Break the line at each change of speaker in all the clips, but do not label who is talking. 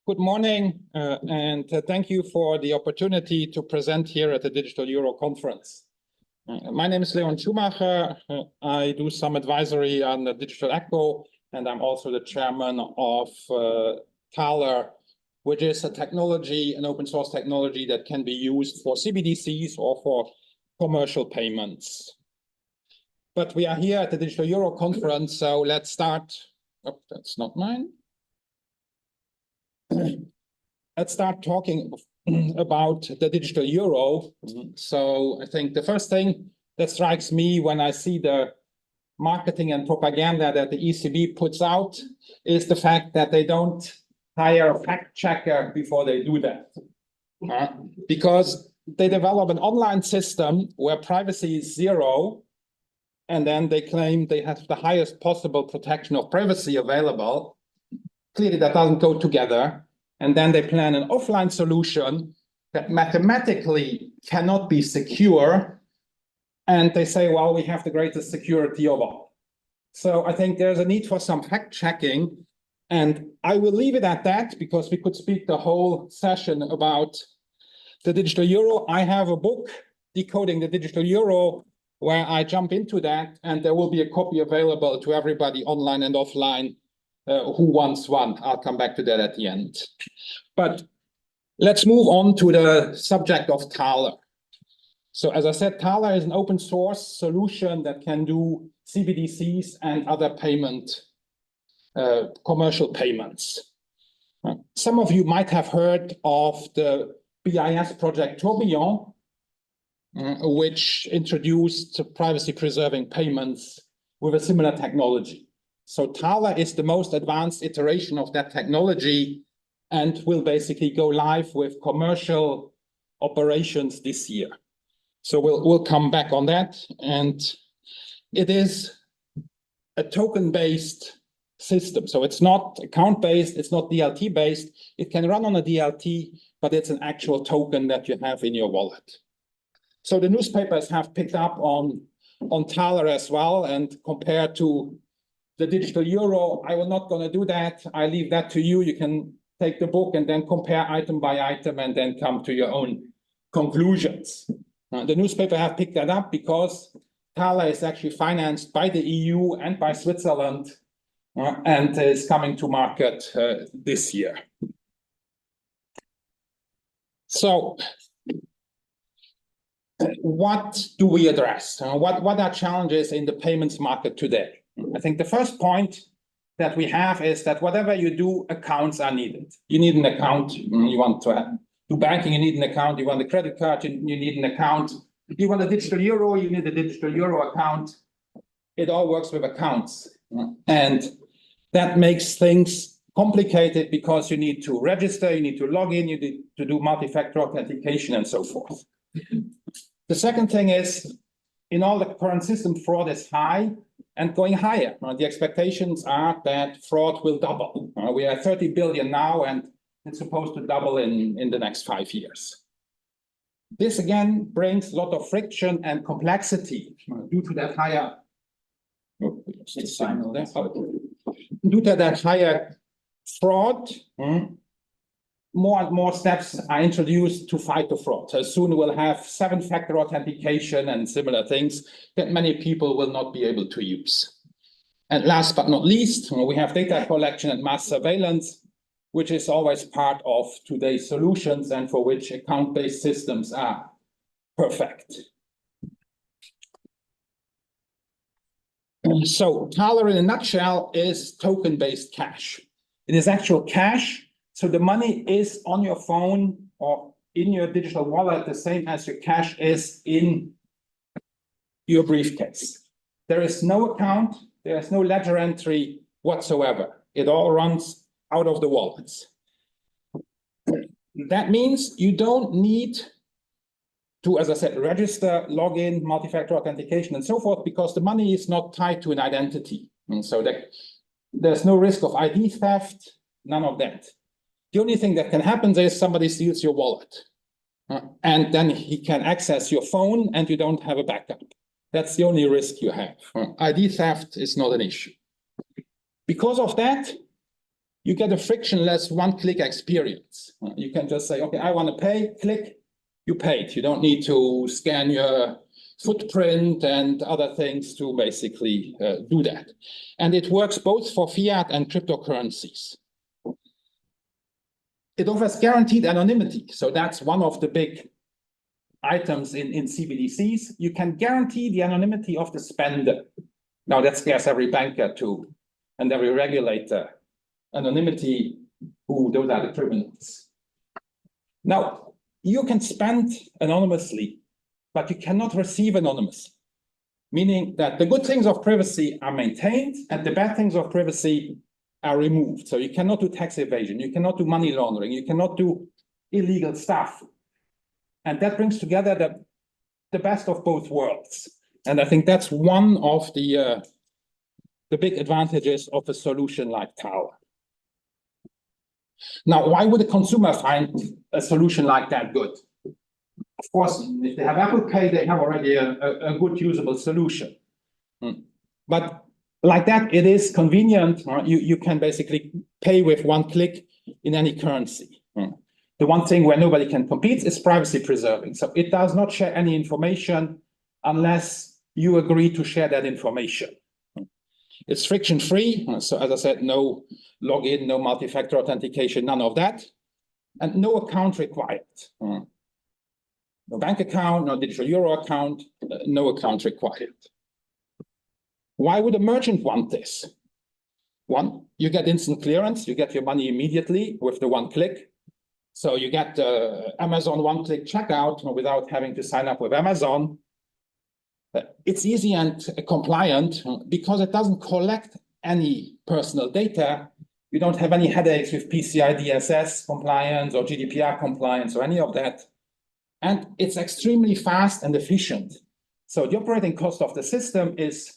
Good morning, and thank you for the opportunity to present here at the Digital Euro Conference. My name is Schumacher. I do some advisory on the Digital Echo, and I'm also the chairman of Thaler, which is a technology, an open source technology that can be used for CBDCs or for commercial payments. But we are here at the Digital Euro Conference, so let's start. Oh, that's not mine. Let's start talking about the digital euro. So I think the first thing that strikes me when I see the marketing and propaganda that the ECB puts out is the fact that they don't hire a fact checker before they do that. Because they develop an online system where privacy is zero, and then they claim they have the highest possible protection of privacy available. Clearly, that doesn't go together. And then they plan an offline solution that mathematically cannot be secure. And they say, well, we have the greatest security of all. So I think there's a need for some fact checking. And I will leave it at that because we could speak the whole session about the digital euro. I have a book, Decoding the Digital Euro, where I jump into that. And there will be a copy available to everybody online and offline. Who wants one? I'll come back to that at the end. But let's move on to the subject of Thaler. So as I said, Thaler is an open source solution that can do CBDCs and other payment, commercial payments. Some of you might have heard of the BIS project Tourbillon, which introduced privacy-preserving payments with a similar technology. So Thaler is the most advanced iteration of that technology and will basically go live with commercial operations this year. So we'll come back on that. And it is a token-based system. So it's not account-based, it's not DLT-based. It can run on a DLT, but it's an actual token that you have in your wallet. So the newspapers have picked up on Thaler as well, and compared to the digital euro, I will not going to do that. I leave that to you. You can take the book and then compare item by item and then come to your own conclusions. The newspaper have picked that up because Thaler is actually financed by the EU and by Switzerland and is coming to market this year. So what do we address? What are challenges in the payments market today? I think the first point that we have is that whatever you do, accounts are needed. You need an account. You want to do banking, you need an account. You want a credit card, you need an account. You want a digital euro, you need a digital euro account. It all works with accounts. And that makes things complicated because you need to register, you need to log in, you need to do multi-factor authentication and so forth. The second thing is, in all the current system, fraud is high and going higher. The expectations are that fraud will double. We are 30 billion now, and it's supposed to double in the next 5 years. This again brings a lot of friction and complexity due to that higher. Due to that higher fraud, more and more steps are introduced to fight the fraud. So soon we'll have 7-factor authentication and similar things that many people will not be able to use. And last but not least, we have data collection and mass surveillance, which is always part of today's solutions and for which account-based systems are perfect. So Thaler in a nutshell is token-based cash. It is actual cash. So the money is on your phone or in your digital wallet, the same as your cash is in your briefcase. There is no account, there is no ledger entry whatsoever. It all runs out of the wallets. That means you don't need to, as I said, register, log in, multi-factor authentication, and so forth, because the money is not tied to an identity. And so there's no risk of ID theft, none of that. The only thing that can happen is somebody steals your wallet, and then he can access your phone and you don't have a backup. That's the only risk you have. ID theft is not an issue. Because of that, you get a frictionless one-click experience. You can just say, okay, I want to pay, click, you paid. You don't need to scan your footprint and other things to basically do that. And it works both for fiat and cryptocurrencies. It offers guaranteed anonymity. So that's one of the big items in CBDCs. You can guarantee the anonymity of the spender. Now that scares every banker too, and every regulator. Anonymity, those are the criminals. Now, you can spend anonymously, but you cannot receive anonymously, meaning that the good things of privacy are maintained and the bad things of privacy are removed. So you cannot do tax evasion, you cannot do money laundering, you cannot do illegal stuff. And that brings together the best of both worlds. And I think that's one of the big advantages of a solution like Tower. Now, why would a consumer find a solution like that good? Of course, if they have Apple Pay, they have already a good usable solution. But like that, it is convenient. You can basically pay with one click in any currency. The one thing where nobody can compete is privacy preserving. So it does not share any information unless you agree to share that information. It's friction-free. So as I said, no login, no multi-factor authentication, none of that. And no account required. No bank account, no digital euro account, no account required. Why would a merchant want this? One, you get instant clearance. You get your money immediately with the one click. So you get Amazon one-click checkout without having to sign up with Amazon. It's easy and compliant because it doesn't collect any personal data. You don't have any headaches with PCI DSS compliance or GDPR compliance or any of that. And it's extremely fast and efficient. So the operating cost of the system is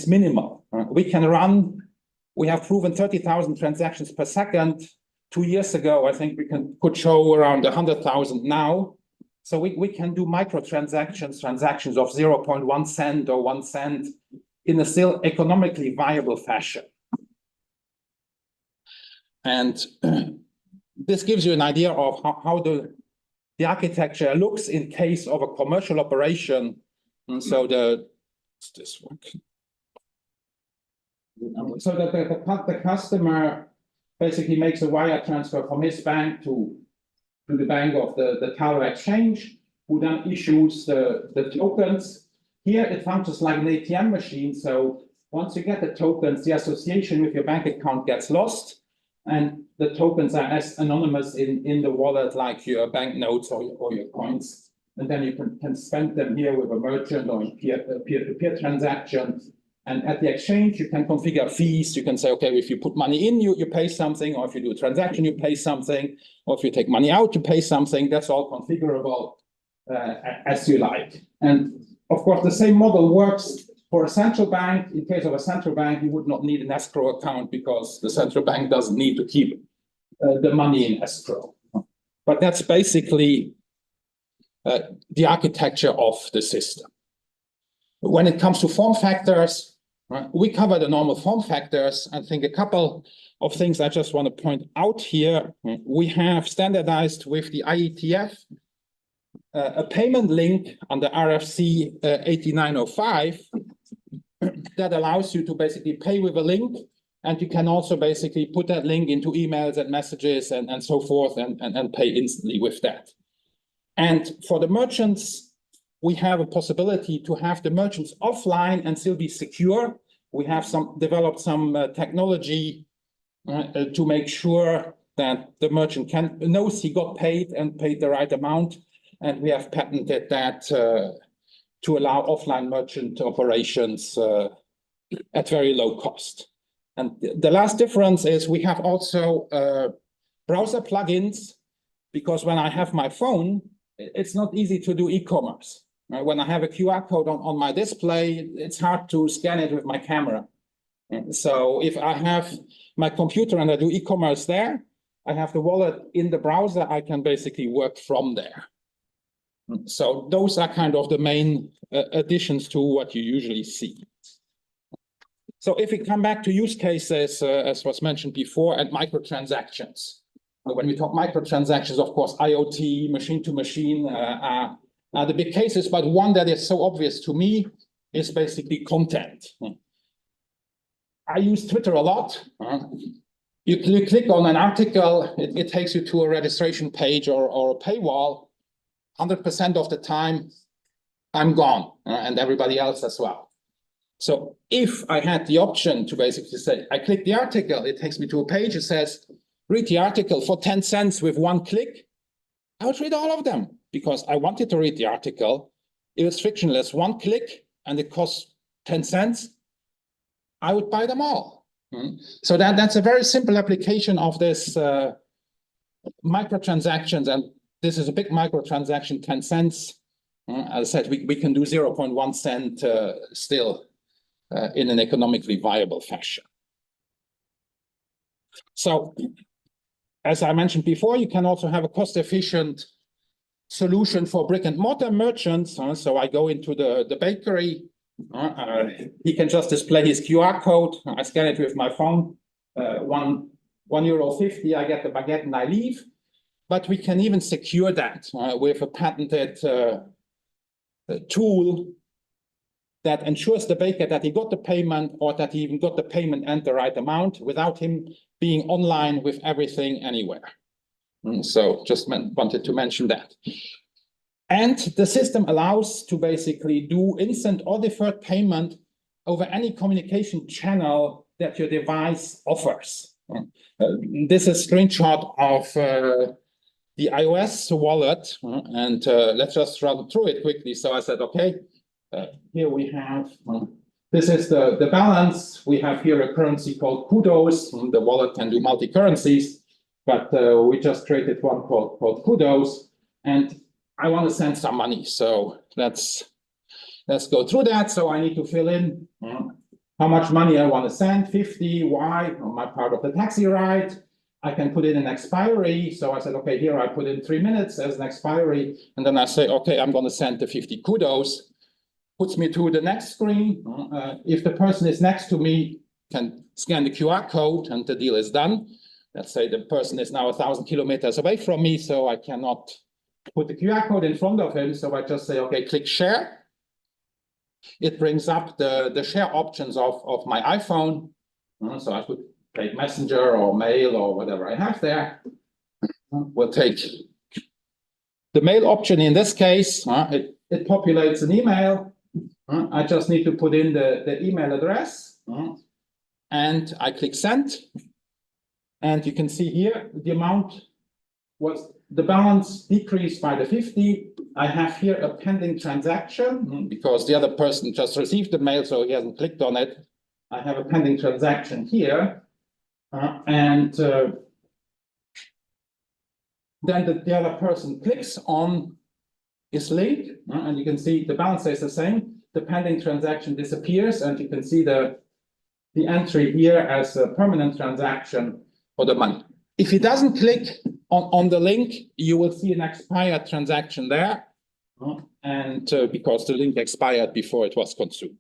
minimal. We have proven 30,000 transactions per second. 2 years ago, I think we could show around 100,000 now. So we can do transactions of 0.1 cent or 1 cent in a still economically viable fashion. And this gives you an idea of how the architecture looks in case of a commercial operation. And so this one. So the customer basically makes a wire transfer from his bank to the bank of the Tower exchange, who then issues the tokens. Here it functions like an ATM machine. So once you get the tokens, the association with your bank account gets lost, and the tokens are as anonymous in the wallet like your banknotes or your coins. And then you can spend them here with a merchant or in peer-to-peer transactions. And at the exchange, you can configure fees. You can say, okay, if you put money in, you pay something, or if you do a transaction, you pay something, or if you take money out, you pay something. That's all configurable as you like. And of course, the same model works for a central bank. In case of a central bank, you would not need an escrow account because the central bank doesn't need to keep the money in escrow. But that's basically the architecture of the system. When it comes to form factors, we cover the normal form factors. I think a couple of things I just want to point out here. We have standardized with the IETF a payment link under RFC 8905 that allows you to basically pay with a link, and you can also basically put that link into emails and messages and so forth and pay instantly with that. And for the merchants, we have a possibility to have the merchants offline and still be secure. We have developed some technology to make sure that the merchant knows he got paid and paid the right amount. And we have patented that to allow offline merchant operations at very low cost. And the last difference is we have also browser plugins, because when I have my phone, it's not easy to do e-commerce. When I have a QR code on my display, it's hard to scan it with my camera. So if I have my computer and I do e-commerce there, I have the wallet in the browser, I can basically work from there. So those are kind of the main additions to what you usually see. So if we come back to use cases, as was mentioned before, and microtransactions. When we talk microtransactions, of course, IoT, machine to machine are the big cases, but one that is so obvious to me is basically content. I use Twitter a lot. You click on an article, it takes you to a registration page or a paywall. 100% of the time, I'm gone, and everybody else as well. So if I had the option to basically say, I click the article, it takes me to a page, it says, read the article for 10 cents with one click, I would read all of them because I wanted to read the article. It was frictionless, one click, and it costs 10 cents. I would buy them all. So that's a very simple application of this microtransactions, and this is a big microtransaction, 10 cents. As I said, we can do 0.1 cent still in an economically viable fashion. So, as I mentioned before, you can also have a cost-efficient solution for brick and mortar merchants. So I go into the bakery. He can just display his QR code. I scan it with my phone. €1.50. I get the baguette and I leave. But we can even secure that with a patented tool that ensures the baker that he got the payment, or that he even got the payment and the right amount without him being online with everything anywhere. So just wanted to mention that. And the system allows to basically do instant or deferred payment over any communication channel that your device offers. This is a screenshot of the iOS wallet, and let's just run through it quickly. So I said, okay, here we have, this is the balance. We have here a currency called Kudos. The wallet can do multi-currencies, but we just created one called Kudos, and I want to send some money. So let's go through that. So I need to fill in how much money I want to send, 50, why, on my part of the taxi ride. I can put in an expiry. So I said, okay, here I put in 3 minutes as an expiry. And then I say, okay, I'm going to send the 50 Kudos. Puts me to the next screen. If the person is next to me, can scan the QR code and the deal is done. Let's say the person is now 1,000 kilometers away from me, so I cannot put the QR code in front of him. So I just say, okay, click share. It brings up the share options of my iPhone. So I could take Messenger or Mail or whatever I have there. We'll take the mail option in this case. It populates an email. I just need to put in the email address, and I click send. And you can see here the amount was, the balance decreased by the 50. I have here a pending transaction because the other person just received the mail, so he hasn't clicked on it. I have a pending transaction here. And then the other person clicks on his link, and you can see the balance stays the same. The pending transaction disappears, and you can see the entry here as a permanent transaction for the money. If he doesn't click on the link, you will see an expired transaction there, and because the link expired before it was consumed.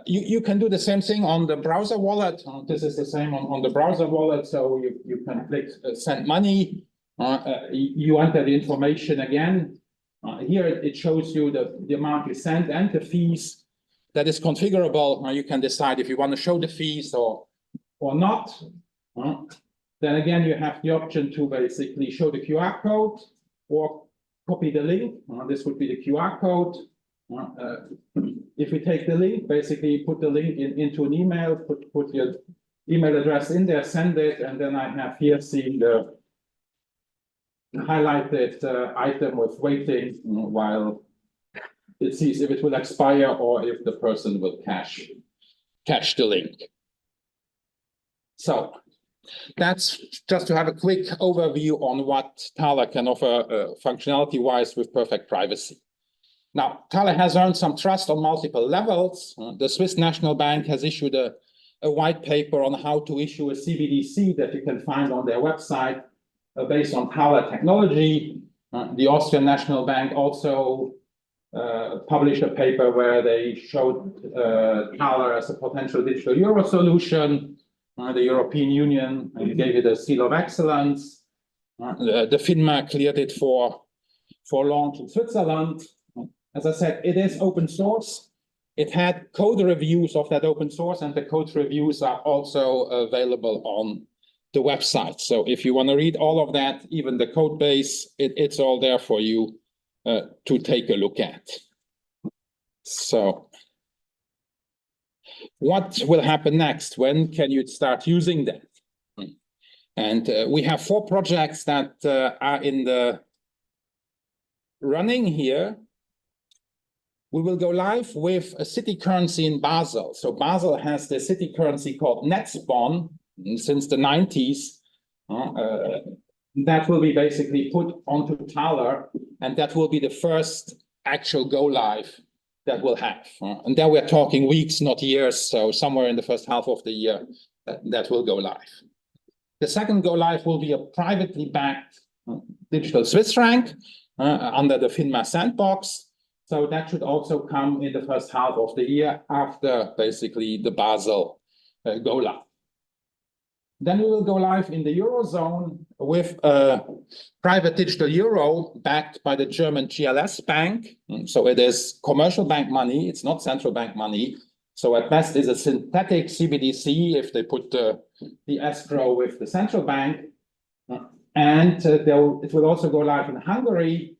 You can do the same thing on the browser wallet. This is the same on the browser wallet. So you can click send money. You enter the information again. Here it shows you the amount you send and the fees. That is configurable. You can decide if you want to show the fees or not. Then again, you have the option to basically show the QR code or copy the link. This would be the QR code. If we take the link, basically put the link into an email, put your email address in there, send it, and then I have here seen the highlighted item with waiting while it sees if it will expire or if the person will cache the link. So that's just to have a quick overview on what Thaler can offer functionality-wise with perfect privacy. Now, Thaler has earned some trust on multiple levels. The Swiss National Bank has issued a white paper on how to issue a CBDC that you can find on their website based on Thaler technology. The Austrian National Bank also published a paper where they showed Thaler as a potential digital euro solution. The European Union gave it a seal of excellence. The FINMA cleared it for launch in Switzerland. As I said, it is open source. It had code reviews of that open source, and the code reviews are also available on the website. So if you want to read all of that, even the code base, it's all there for you to take a look at. So what will happen next? When can you start using that? And we have 4 projects that are in the running here. We will go live with a city currency in Basel. So Basel has the city currency called Netzbon since the 90s. That will be basically put onto Thaler, and that will be the first actual go live that we'll have. And there we're talking weeks, not years. So somewhere in the first half of the year, that will go live. The second go live will be a privately backed digital Swiss franc under the FINMA sandbox. So that should also come in the first half of the year after basically the Basel go live. Then we will go live in the Eurozone with a private digital euro backed by the German GLS bank. So it is commercial bank money, it's not central bank money. So at best it's a synthetic CBDC if they put the escrow with the central bank. And it will also go live in Hungary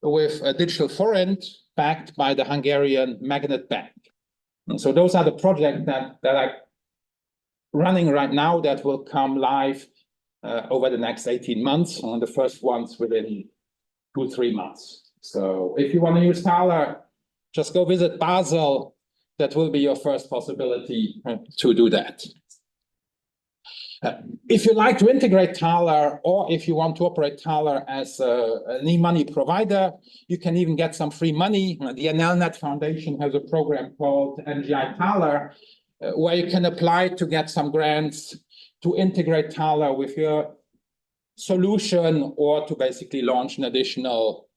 with a digital forint backed by the Hungarian Magnet Bank. And so those are the projects that are running right now that will come live over the next 18 months, and the first ones within 2-3 months. So if you want to use Thaler, just go visit Basel. That will be your first possibility to do that. If you like to integrate Thaler, or if you want to operate Thaler as an e-money provider, you can even get some free money. The NLNet Foundation has a program called NGI Thaler, where you can apply to get some grants to integrate Thaler with your solution, or to basically launch an additional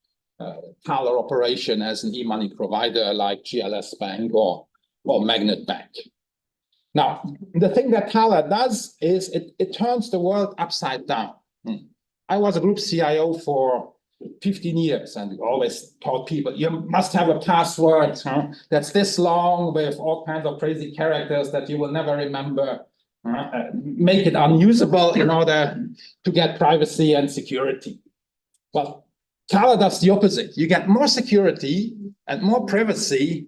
Thaler operation as an e-money provider like GLS Bank or Magnet Bank. Now, the thing that Thaler does is it turns the world upside down. I was a group CIO for 15 years, and we always taught people, you must have a password that's this long with all kinds of crazy characters that you will never remember. Make it unusable in order to get privacy and security. Well, Thaler does the opposite. You get more security and more privacy,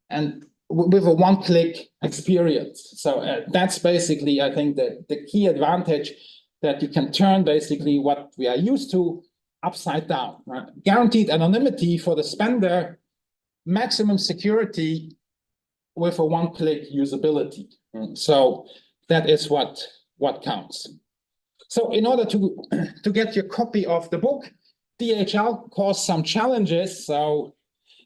and with a one-click experience. So that's basically, I think, the key advantage, that you can turn basically what we are used to upside down. Right? Guaranteed anonymity for the spender, maximum security with a one-click usability. So that is what counts. So in order to get your copy of the book, DHL caused some challenges. So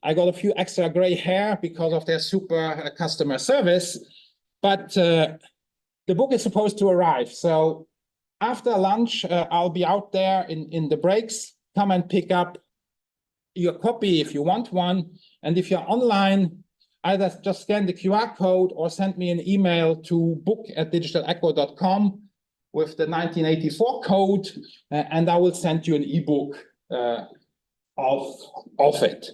I got a few extra gray hair because of their super customer service, but the book is supposed to arrive. So after lunch, I'll be out there in the breaks. Come and pick up your copy if you want one. And if you're online, either just scan the QR code or send me an email to book@digitalecho.com with the 1984 code, and I will send you an ebook of it.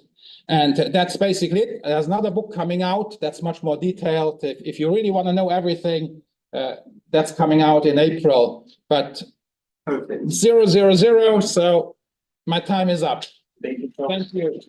And that's basically it. There's another book coming out that's much more detailed. If you really want to know everything, that's coming out in April. But 000, so my time is up. Thank you.